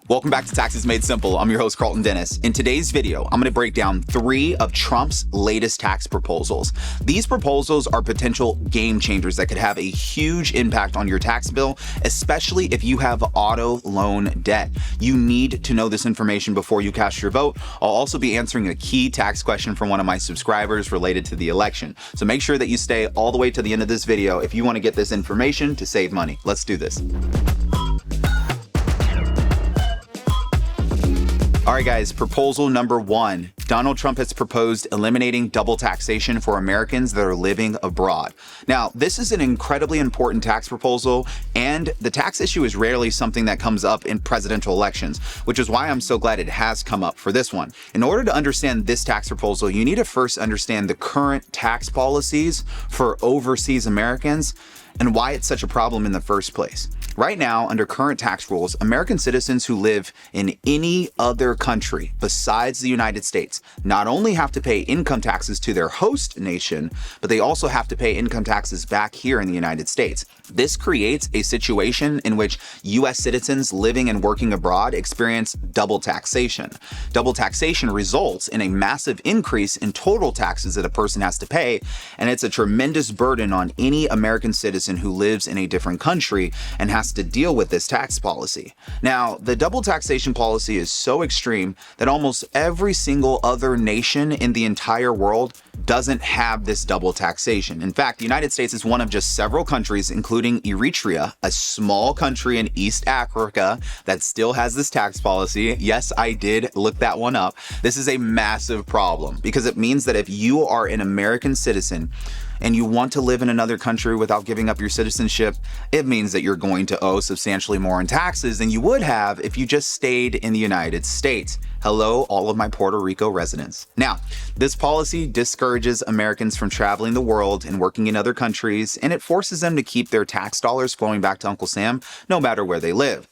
Welcome back to Taxes Made Simple. I'm your host, Karlton Dennis. In today's video, I'm going to break down 3 of Trump's latest tax proposals. These proposals are potential game changers that could have a huge impact on your tax bill, especially if you have auto loan debt. You need to know this information before you cast your vote. I'll also be answering a key tax question from one of my subscribers related to the election. So make sure that you stay all the way to the end of this video if you want to get this information to save money. Let's do this. All right, guys, proposal number 1. Donald Trump has proposed eliminating double taxation for Americans that are living abroad. Now, this is an incredibly important tax proposal, and the tax issue is rarely something that comes up in presidential elections, which is why I'm so glad it has come up for this one. In order to understand this tax proposal, you need to first understand the current tax policies for overseas Americans and why it's such a problem in the first place. Right now, under current tax rules, American citizens who live in any other country besides the United States not only have to pay income taxes to their host nation, but they also have to pay income taxes back here in the United States. This creates a situation in which U.S. citizens living and working abroad experience double taxation. Double taxation results in a massive increase in total taxes that a person has to pay, and it's a tremendous burden on any American citizen who lives in a different country and has to deal with this tax policy. Now, the double taxation policy is so extreme that almost every single other nation in the entire world doesn't have this double taxation. In fact, the United States is one of just several countries, including Eritrea, a small country in East Africa, that still has this tax policy. Yes, I did look that one up. This is a massive problem because it means that if you are an American citizen and you want to live in another country without giving up your citizenship, it means that you're going to owe substantially more in taxes than you would have if you just stayed in the United States. Hello, all of my Puerto Rico residents. Now, this policy discourages Americans from traveling the world and working in other countries, and it forces them to keep their tax dollars flowing back to Uncle Sam no matter where they live.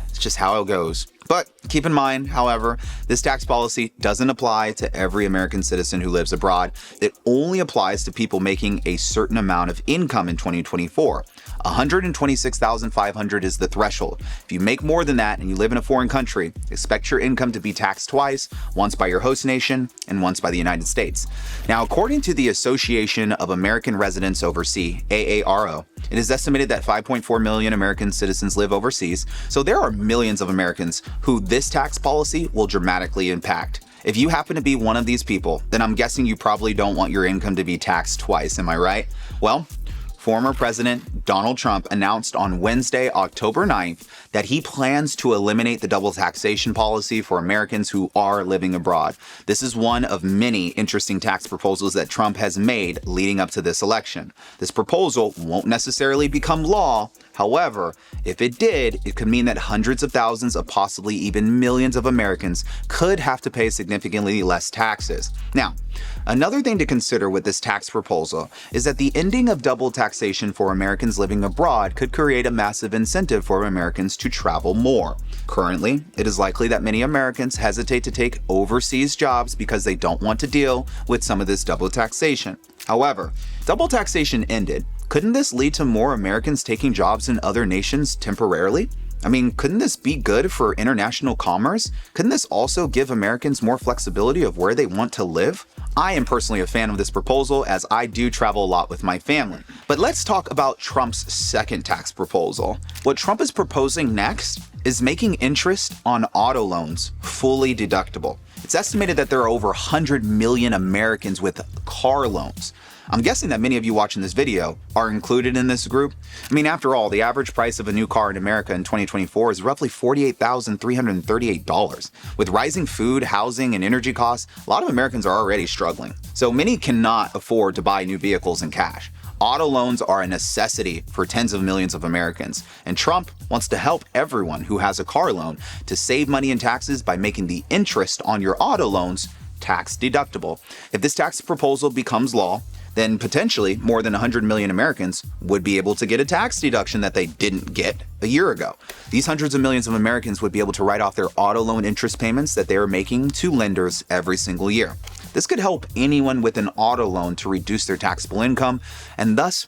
It's just how it goes. But keep in mind, however, this tax policy doesn't apply to every American citizen who lives abroad. It only applies to people making a certain amount of income in 2024. $126,500 is the threshold. If you make more than that and you live in a foreign country, expect your income to be taxed twice, once by your host nation and once by the United States. Now, according to the Association of American Residents Overseas, AARO, it is estimated that 5.4 million American citizens live overseas, so there are millions of Americans who this tax policy will dramatically impact. If you happen to be one of these people, then I'm guessing you probably don't want your income to be taxed twice, am I right? Well, former President Donald Trump announced on Wednesday, October 9th, that he plans to eliminate the double taxation policy for Americans who are living abroad. This is one of many interesting tax proposals that Trump has made leading up to this election. This proposal won't necessarily become law. However, if it did, it could mean that hundreds of thousands of possibly even millions of Americans could have to pay significantly less taxes. Now, another thing to consider with this tax proposal is that the ending of double taxation for Americans living abroad could create a massive incentive for Americans to travel more. Currently, it is likely that many Americans hesitate to take overseas jobs because they don't want to deal with some of this double taxation. However, double taxation ended. Couldn't this lead to more Americans taking jobs in other nations temporarily? I mean, couldn't this be good for international commerce? Couldn't this also give Americans more flexibility of where they want to live? I am personally a fan of this proposal as I do travel a lot with my family. But let's talk about Trump's second tax proposal. What Trump is proposing next is making interest on auto loans fully deductible. It's estimated that there are over 100 million Americans with car loans. I'm guessing that many of you watching this video are included in this group. I mean, after all, the average price of a new car in America in 2024 is roughly $48,338. With rising food, housing, and energy costs, a lot of Americans are already struggling. So many cannot afford to buy new vehicles in cash. Auto loans are a necessity for tens of millions of Americans, and Trump wants to help everyone who has a car loan to save money in taxes by making the interest on your auto loans tax deductible. If this tax proposal becomes law, then potentially more than 100 million Americans would be able to get a tax deduction that they didn't get a year ago. These hundreds of millions of Americans would be able to write off their auto loan interest payments that they are making to lenders every single year. This could help anyone with an auto loan to reduce their taxable income and thus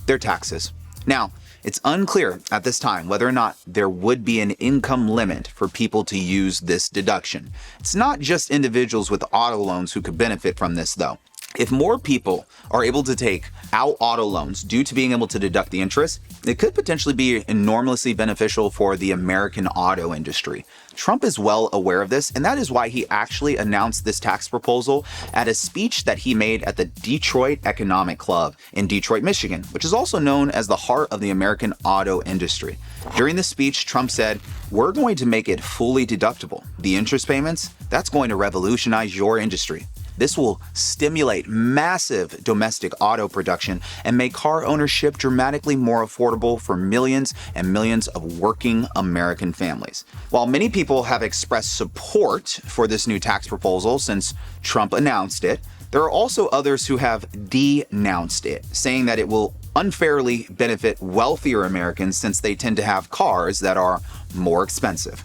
their taxes. Now, It's unclear at this time whether or not there would be an income limit for people to use this deduction. It's not just individuals with auto loans who could benefit from this, though. If more people are able to take out auto loans due to being able to deduct the interest, it could potentially be enormously beneficial for the American auto industry. Trump is well aware of this, and that is why he actually announced this tax proposal at a speech that he made at the Detroit Economic Club in Detroit, Michigan, which is also known as the heart of the American auto industry. During the speech, Trump said, "We're going to make it fully deductible. The interest payments, that's going to revolutionize your industry. This will stimulate massive domestic auto production and make car ownership dramatically more affordable for millions and millions of working American families." While many people have expressed support for this new tax proposal since Trump announced it, there are also others who have denounced it, saying that it will unfairly benefit wealthier Americans since they tend to have cars that are more expensive.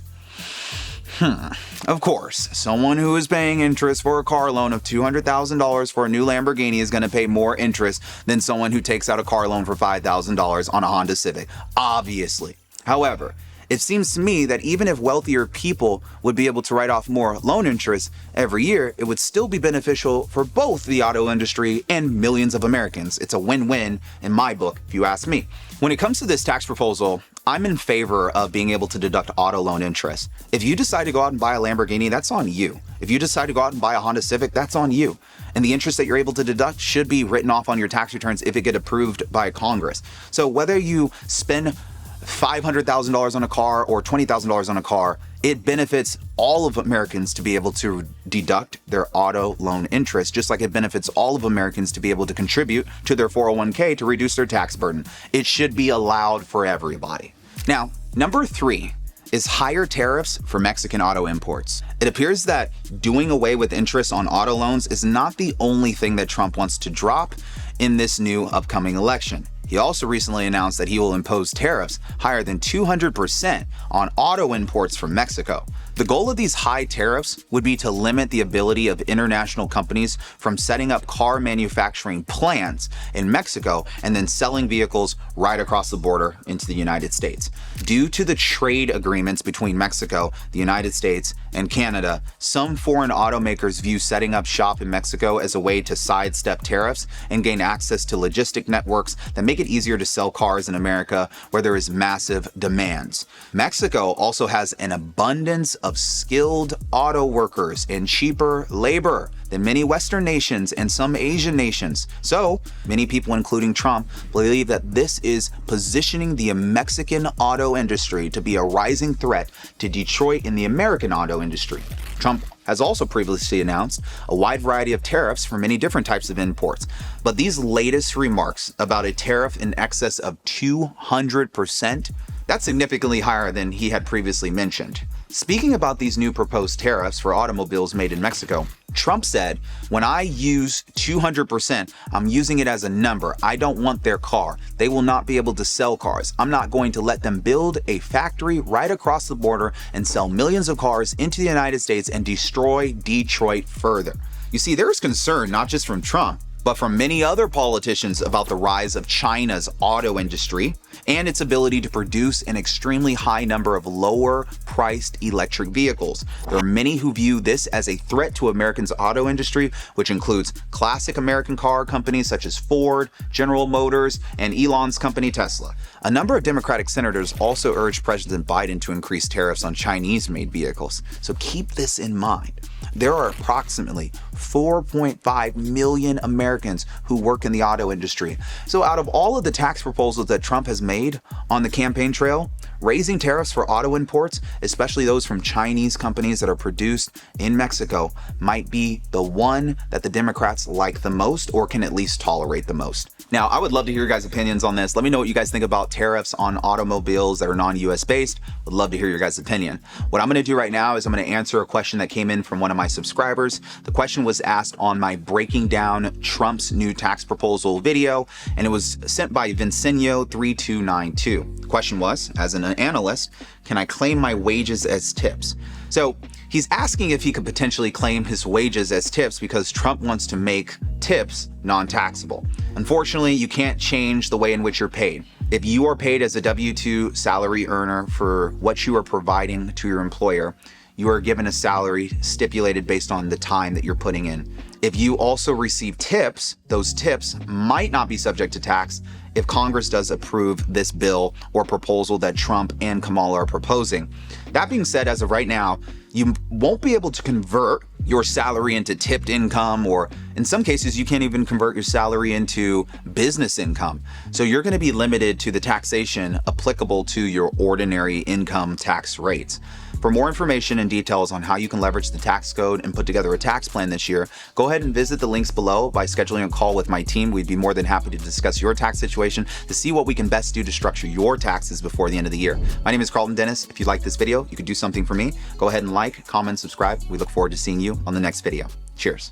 Of course, someone who is paying interest for a car loan of $200,000 for a new Lamborghini is going to pay more interest than someone who takes out a car loan for $5,000 on a Honda Civic, obviously. However, it seems to me that even if wealthier people would be able to write off more loan interest every year, it would still be beneficial for both the auto industry and millions of Americans. It's a win-win in my book, if you ask me. When it comes to this tax proposal, I'm in favor of being able to deduct auto loan interest. If you decide to go out and buy a Lamborghini, that's on you. If you decide to go out and buy a Honda Civic, that's on you. And the interest that you're able to deduct should be written off on your tax returns if it get approved by Congress. So whether you spend $500,000 on a car or $20,000 on a car, it benefits all of Americans to be able to deduct their auto loan interest, just like it benefits all of Americans to be able to contribute to their 401k to reduce their tax burden. It should be allowed for everybody. Now, number 3 is higher tariffs for Mexican auto imports. It appears that doing away with interest on auto loans is not the only thing that Trump wants to drop in this new upcoming election. He also recently announced that he will impose tariffs higher than 200% on auto imports from Mexico. The goal of these high tariffs would be to limit the ability of international companies from setting up car manufacturing plants in Mexico and then selling vehicles right across the border into the United States. Due to the trade agreements between Mexico, the United States, and Canada, some foreign automakers view setting up shop in Mexico as a way to sidestep tariffs and gain access to logistic networks that make it easier to sell cars in America where there is massive demands. Mexico also has an abundance of skilled auto workers and cheaper labor than many Western nations and some Asian nations. So many people, including Trump, believe that this is positioning the Mexican auto industry to be a rising threat to Detroit in the American auto industry. Trump has also previously announced a wide variety of tariffs for many different types of imports. But these latest remarks about a tariff in excess of 200%, that's significantly higher than he had previously mentioned. Speaking about these new proposed tariffs for automobiles made in Mexico, Trump said, "When I use 200%, I'm using it as a number. I don't want their car. They will not be able to sell cars. I'm not going to let them build a factory right across the border and sell millions of cars into the United States and destroy Detroit further." You see, there is concern not just from Trump, but from many other politicians about the rise of China's auto industry and its ability to produce an extremely high number of lower-priced electric vehicles. There are many who view this as a threat to Americans' auto industry, which includes classic American car companies such as Ford, General Motors, and Elon's company Tesla. A number of Democratic senators also urged President Biden to increase tariffs on Chinese-made vehicles. So keep this in mind. There are approximately 4.5 million Americans who work in the auto industry. So out of all of the tax proposals that Trump has made on the campaign trail, raising tariffs for auto imports, especially those from Chinese companies that are produced in Mexico, might be the one that the Democrats like the most or can at least tolerate the most. Now, I would love to hear your guys' opinions on this. Let me know what you guys think about tariffs on automobiles that are non-US based. Would love to hear your guys' opinion. What I'm going to do right now is I'm going to answer a question that came in from one of my subscribers. The question was asked on my breaking down Trump's new tax proposal video, and it was sent by Vincenio3292. The question was, as an analyst, can I claim my wages as tips? So he's asking if he could potentially claim his wages as tips because Trump wants to make tips non-taxable. Unfortunately, you can't change the way in which you're paid. If you are paid as a W-2 salary earner for what you are providing to your employer, you are given a salary stipulated based on the time that you're putting in. If you also receive tips, those tips might not be subject to tax if Congress does approve this bill or proposal that Trump and Kamala are proposing. That being said, as of right now, you won't be able to convert your salary into tipped income, or in some cases, you can't even convert your salary into business income. So you're going to be limited to the taxation applicable to your ordinary income tax rates. For more information and details on how you can leverage the tax code and put together a tax plan this year, go ahead and visit the links below by scheduling a call with my team. We'd be more than happy to discuss your tax situation to see what we can best do to structure your taxes before the end of the year. My name is Karlton Dennis. If you like this video, you could do something for me. Go ahead and like, comment, subscribe. We look forward to seeing you on the next video. Cheers.